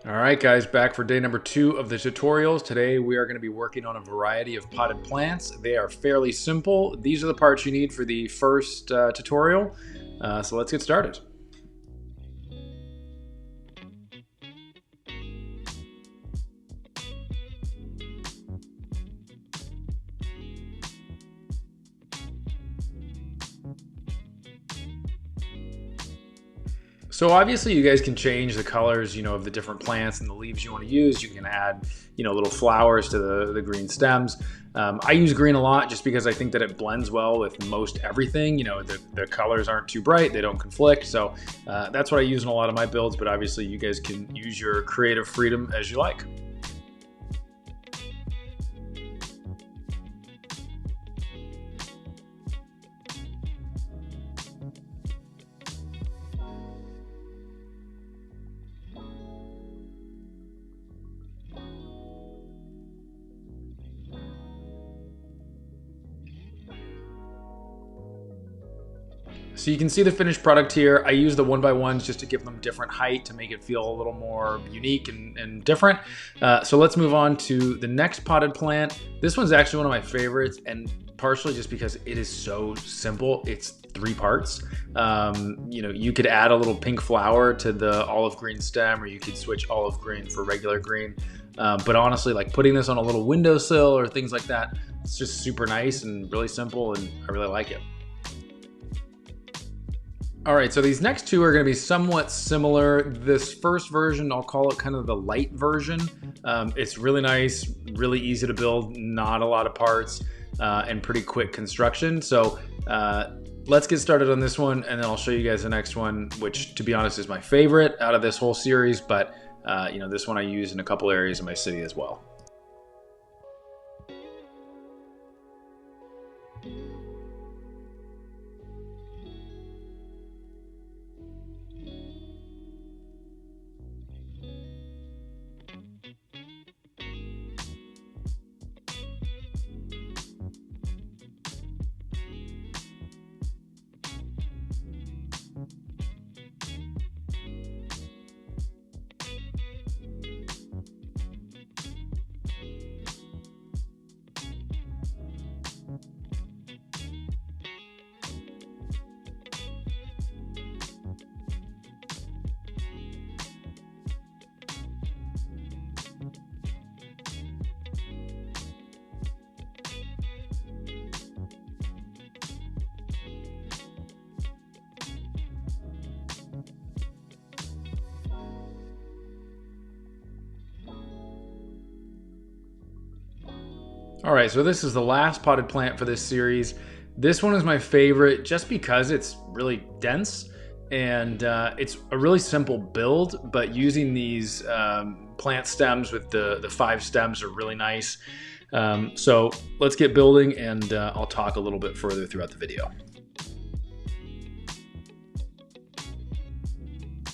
All right, guys, back for day number 2 of the tutorials. Today we are going to be working on a variety of potted plants. They are fairly simple. These are the parts you need for the first tutorial. So let's get started. So obviously you guys can change the colors, of the different plants and the leaves you want to use. You can add, little flowers to the green stems. I use green a lot just because I think that it blends well with most everything. The colors aren't too bright, they don't conflict. So that's what I use in a lot of my builds, but obviously you guys can use your creative freedom as you like. So you can see the finished product here. I use the 1x1s just to give them different height to make it feel a little more unique and different. So let's move on to the next potted plant. This one's actually one of my favorites, and partially just because it is so simple. It's 3 parts. You could add a little pink flower to the olive green stem, or you could switch olive green for regular green. But honestly, like putting this on a little windowsill or things like that, it's just super nice and really simple, and I really like it. All right, so these next 2 are going to be somewhat similar. This first version, I'll call it kind of the light version. It's really nice, really easy to build, not a lot of parts, and pretty quick construction. So let's get started on this one, and then I'll show you guys the next one, which, to be honest, is my favorite out of this whole series. But this one I use in a couple areas in my city as well. All right, so this is the last potted plant for this series. This one is my favorite just because it's really dense, and it's a really simple build, but using these plant stems with the 5 stems are really nice. So let's get building, and I'll talk a little bit further throughout the video.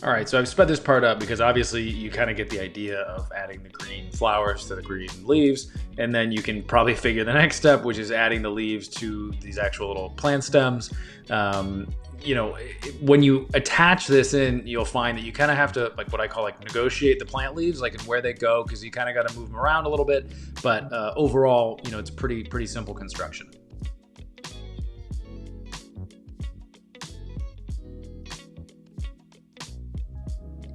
All right, so I've sped this part up because obviously you kind of get the idea of adding the green flowers to the green leaves, and then you can probably figure the next step, which is adding the leaves to these actual little plant stems. When you attach this in, you'll find that you kind of have to, like what I call negotiate the plant leaves, like where they go, because you kind of got to move them around a little bit. But overall, it's pretty simple construction.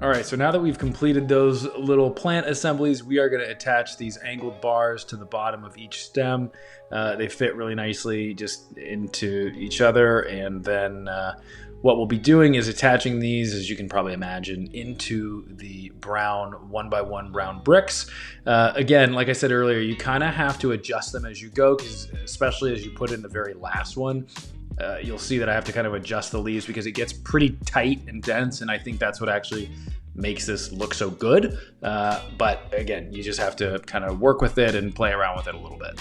All right, so now that we've completed those little plant assemblies, we are going to attach these angled bars to the bottom of each stem. They fit really nicely just into each other, and then what we'll be doing is attaching these, as you can probably imagine, into the brown 1x1 brown bricks. Again, like I said earlier, you kind of have to adjust them as you go, because especially as you put in the very last one, you'll see that I have to kind of adjust the leaves because it gets pretty tight and dense, and I think that's what actually makes this look so good. But again, you just have to kind of work with it and play around with it a little bit.